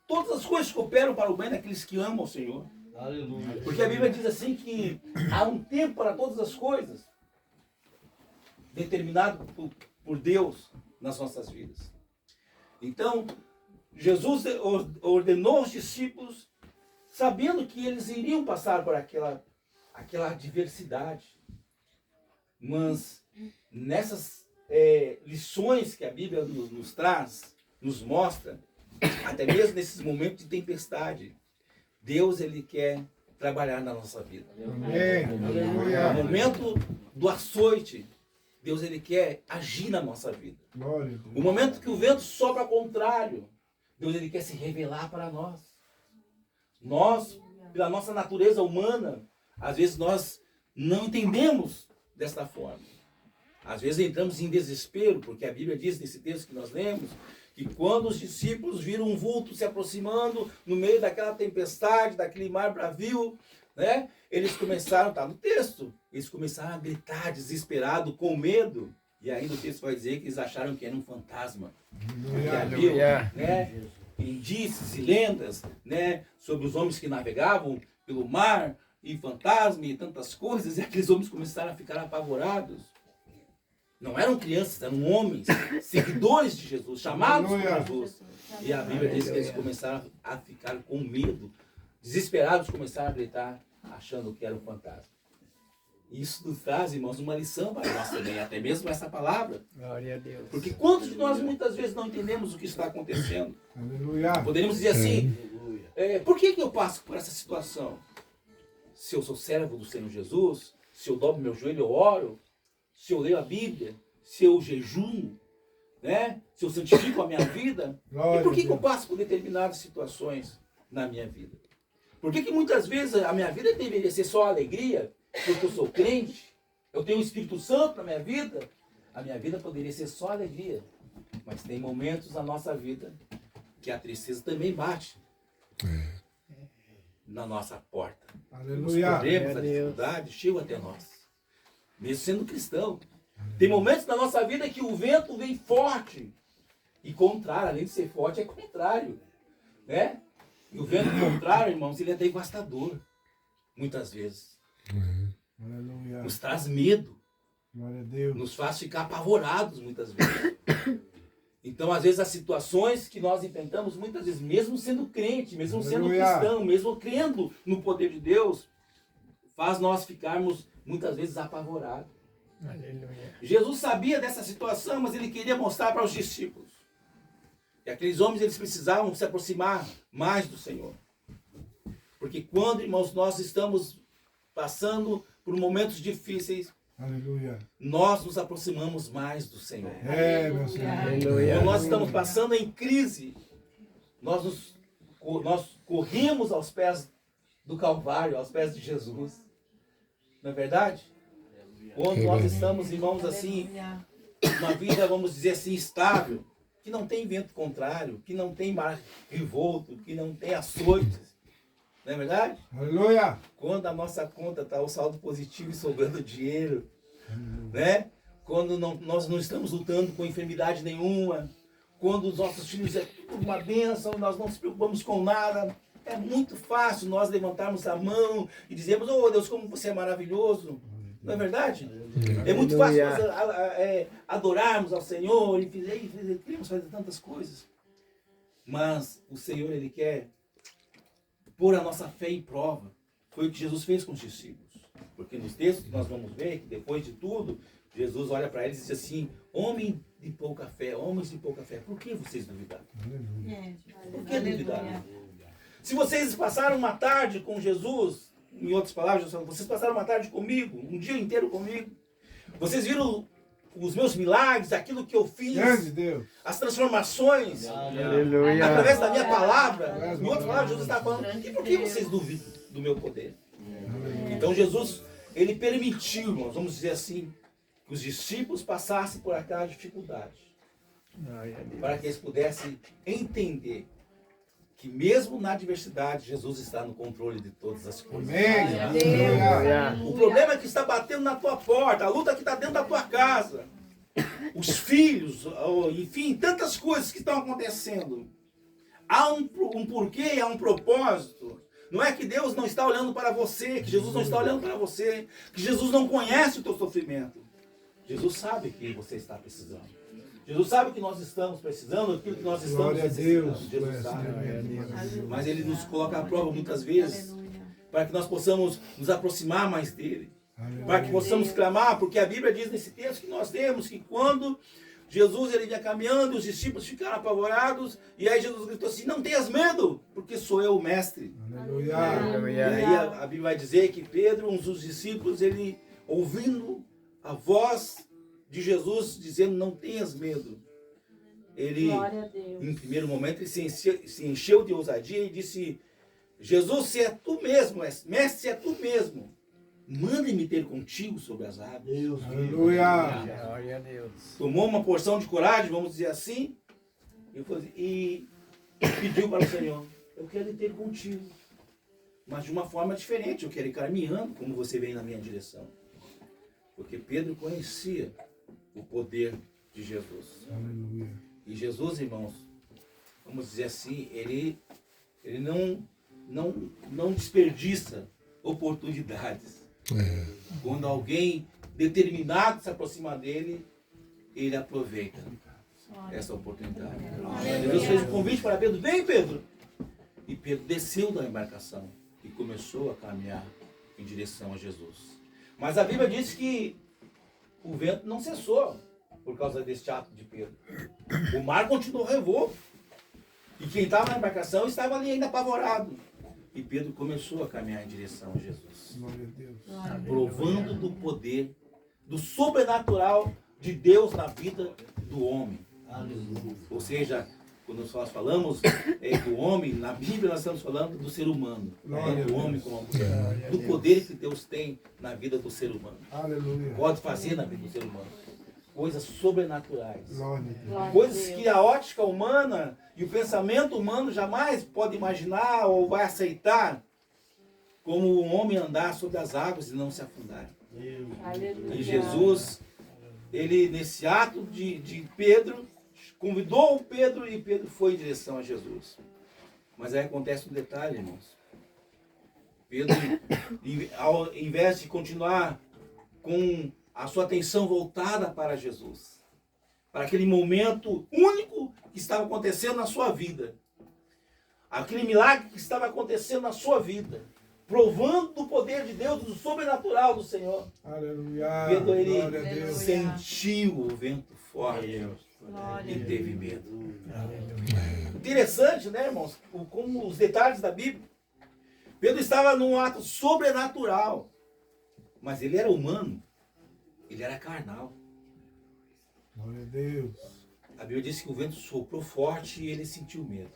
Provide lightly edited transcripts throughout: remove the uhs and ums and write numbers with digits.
todas as coisas cooperam para o bem daqueles que amam o Senhor. Aleluia. Porque a Bíblia diz assim que há um tempo para todas as coisas, determinado por Deus nas nossas vidas. Então, Jesus ordenou aos discípulos, sabendo que eles iriam passar por aquela adversidade. Mas nessas lições que a Bíblia nos traz, nos mostra, até mesmo nesses momentos de tempestade, Deus, ele quer trabalhar na nossa vida. Aleluia. No momento do açoite, Deus, ele quer agir na nossa vida. O momento que o vento sopra ao contrário, Deus, ele quer se revelar para nós. Nós, pela nossa natureza humana, às vezes nós não entendemos desta forma. Às vezes entramos em desespero, porque a Bíblia diz nesse texto que nós lemos, que quando os discípulos viram um vulto se aproximando no meio daquela tempestade, daquele mar bravio, né? Eles começaram, está no texto, eles começaram a gritar desesperado, com medo. E ainda o texto vai dizer que eles acharam que era um fantasma. Porque havia, né, indícios e lendas, né, sobre os homens que navegavam pelo mar, e fantasma e tantas coisas, e aqueles homens começaram a ficar apavorados. Não eram crianças, eram homens, seguidores de Jesus, chamados por Jesus. E a Bíblia diz que eles começaram a ficar com medo, desesperados, começaram a gritar, achando que era um fantasma. Isso nos traz, irmãos, uma lição para nós também, até mesmo essa palavra. Glória a Deus. Porque quantos de nós muitas vezes não entendemos o que está acontecendo? Aleluia. Poderíamos dizer assim, por que eu passo por essa situação? Se eu sou servo do Senhor Jesus, se eu dobro meu joelho, eu oro, se eu leio a Bíblia, se eu jejuo, né? Se eu santifico a minha vida, e por que eu passo por determinadas situações na minha vida? Por que muitas vezes a minha vida deveria ser só alegria, porque eu sou crente, eu tenho o Espírito Santo na minha vida? A minha vida poderia ser só alegria, mas tem momentos na nossa vida que a tristeza também bate na nossa porta. Aleluia. Os problemas, a dificuldade chegam até nós, mesmo sendo cristão. Tem momentos na nossa vida que o vento vem forte e contrário, além de ser forte, é contrário, né? E o vento contrário, irmãos, ele é devastador, muitas vezes. Aleluia. Nos traz medo, Glória a Deus. nos faz ficar apavorados muitas vezes. Então, às vezes, as situações que nós enfrentamos, muitas vezes, mesmo sendo crente, mesmo sendo cristão, mesmo crendo no poder de Deus, faz nós ficarmos, muitas vezes, apavorados. Aleluia. Jesus sabia dessa situação, mas ele queria mostrar para os discípulos. E aqueles homens, eles precisavam se aproximar mais do Senhor. Porque quando, irmãos, nós estamos passando por momentos difíceis, Aleluia. nós nos aproximamos mais do Senhor. Meu Senhor. Aleluia. Quando nós estamos passando em crise, nós corremos aos pés do Calvário, aos pés de Jesus. Não é verdade? Quando nós estamos, irmãos, assim, uma vida, vamos dizer assim, estável, que não tem vento contrário, que não tem mar revolto, que não tem açoites. Não é verdade? Aleluia. Quando a nossa conta está o saldo positivo e sobrando dinheiro, né? Quando nós não estamos lutando com enfermidade nenhuma, quando os nossos filhos é tudo uma bênção, nós não nos preocupamos com nada, é muito fácil nós levantarmos a mão e dizermos, oh Deus, como você é maravilhoso. Não é verdade? É muito fácil nós adorarmos ao Senhor e queremos fazer tantas coisas. Mas o Senhor, Ele quer pôr a nossa fé em prova. Foi o que Jesus fez com os discípulos. Porque nos textos nós vamos ver que depois de tudo, Jesus olha para eles e diz assim, homens de pouca fé, por que vocês duvidaram? Por que duvidaram? Se vocês passaram uma tarde com Jesus, em outras palavras, vocês passaram uma tarde comigo, um dia inteiro comigo, vocês viram os meus milagres, aquilo que eu fiz, as transformações, através da minha palavra. Em outras palavras, Jesus está falando, e por que vocês duvidam do meu poder? Então Jesus, ele permitiu, irmãos, vamos dizer assim, que os discípulos passassem por aquela dificuldade, para que eles pudessem entender que mesmo na adversidade, Jesus está no controle de todas as coisas. O problema é que está batendo na tua porta, a luta que está dentro da tua casa, os filhos, enfim, tantas coisas que estão acontecendo. Há um porquê e há um propósito. Não é que Deus não está olhando para você, que Jesus não está olhando para você, que Jesus não conhece o teu sofrimento. Jesus sabe que você está precisando. Jesus sabe que nós estamos precisando, aquilo que nós estamos Glória a necessitando. Deus. Jesus sabe. Aleluia. Mas Ele nos coloca à prova muitas vezes, para que nós possamos nos aproximar mais dEle. Para que possamos clamar, porque a Bíblia diz nesse texto que nós temos que quando Jesus ele vinha caminhando, os discípulos ficaram apavorados, e aí Jesus gritou assim: não tenhas medo, porque sou eu o mestre. Aleluia. E aí a Bíblia vai dizer que Pedro, um dos discípulos, ele ouvindo a voz de Jesus dizendo: não tenhas medo, ele, em primeiro momento, ele se encheu de ousadia e disse: Jesus, se é tu mesmo, mestre, se é tu mesmo, manda-me ter contigo sobre as águas. Aleluia. Glória a Deus. Tomou uma porção de coragem, vamos dizer assim, e pediu para o Senhor: eu quero ir ter contigo, mas de uma forma diferente, eu quero ir caminhando como você vem na minha direção. Porque Pedro conhecia o poder de Jesus. Aleluia. E Jesus, irmãos, vamos dizer assim, ele não desperdiça oportunidades. Quando alguém determinado se aproxima dele, ele aproveita essa oportunidade. Jesus fez um convite para Pedro: vem, Pedro! E Pedro desceu da embarcação e começou a caminhar em direção a Jesus. Mas a Bíblia diz que o vento não cessou por causa deste ato de Pedro. O mar continuou revolto. E quem estava na embarcação estava ali ainda apavorado. E Pedro começou a caminhar em direção a Jesus, Glória a Deus. provando do poder, do sobrenatural de Deus na vida do homem. Ou seja, quando nós falamos do homem, na Bíblia nós estamos falando do ser humano, do homem como mulher, do poder que Deus tem na vida do ser humano. Aleluia. Pode fazer na vida do ser humano coisas sobrenaturais. Glória a Deus. Coisas que a ótica humana e o pensamento humano jamais pode imaginar ou vai aceitar, como o homem andar sobre as águas e não se afundar. E Jesus, ele nesse ato de Pedro, convidou o Pedro e Pedro foi em direção a Jesus. Mas aí acontece um detalhe, irmãos. Pedro, ao invés de continuar com a sua atenção voltada para Jesus, para aquele momento único que estava acontecendo na sua vida, aquele milagre que estava acontecendo na sua vida, provando do poder de Deus, do sobrenatural do Senhor. Aleluia. Pedro, ele Glória a Deus. sentiu o vento forte e teve medo. Interessante, né, irmãos? Como os detalhes da Bíblia. Pedro estava num ato sobrenatural, mas ele era humano. Ele era carnal. Glória a Deus. A Bíblia diz que o vento soprou forte e ele sentiu medo.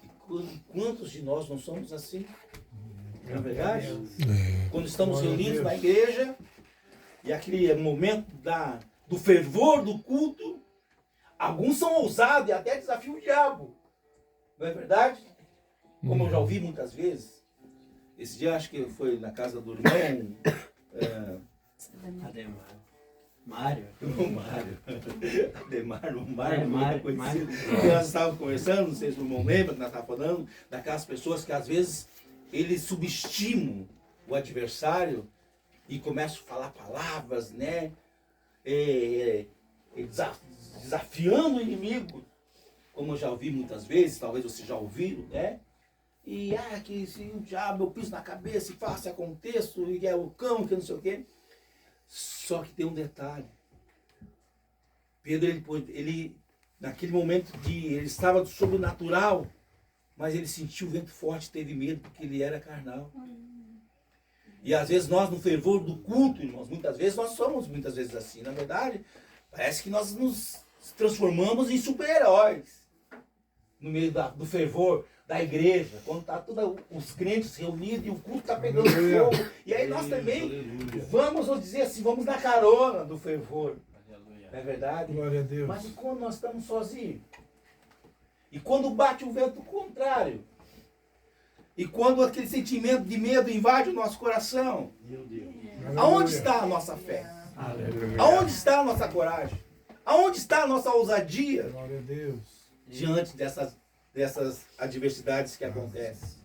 E quantos de nós não somos assim? Não é verdade? Quando estamos Glória a reunidos Deus. na igreja e aquele momento do fervor do culto, alguns são ousados e até desafiam o diabo. Não é verdade? Como eu já ouvi muitas vezes. Esse dia acho que foi na casa do irmão... Ademar. Mário. O Mário. Ademar, o Mário, Mário, muito Mário. conhecido. E nós estávamos conversando, não sei se o irmão lembra, que nós estávamos falando daquelas pessoas que às vezes eles subestimam o adversário e começam a falar palavras, né? Desafiando o inimigo, como eu já ouvi muitas vezes, talvez vocês já ouviram, né? E que se o diabo eu piso na cabeça e faço, aconteço, e é o cão, que não sei o quê. Só que tem um detalhe. Pedro, ele naquele momento ele estava do sobrenatural, mas ele sentiu o vento forte, teve medo, porque ele era carnal. E às vezes nós, no fervor do culto, irmãos, muitas vezes nós somos assim. Na verdade, parece que nós nos transformamos em super-heróis. No meio do fervor da igreja, quando está todos os crentes reunidos e o culto está pegando fogo. E aí nós também vamos dizer assim, vamos na carona do fervor. Não é verdade? Glória a Deus. Mas e quando nós estamos sozinhos? E quando bate o vento contrário? E quando aquele sentimento de medo invade o nosso coração? Aonde está a nossa fé? Aleluia. Aonde está a nossa coragem? Aonde está a nossa ousadia Glória a Deus. diante dessas dessas adversidades que acontecem.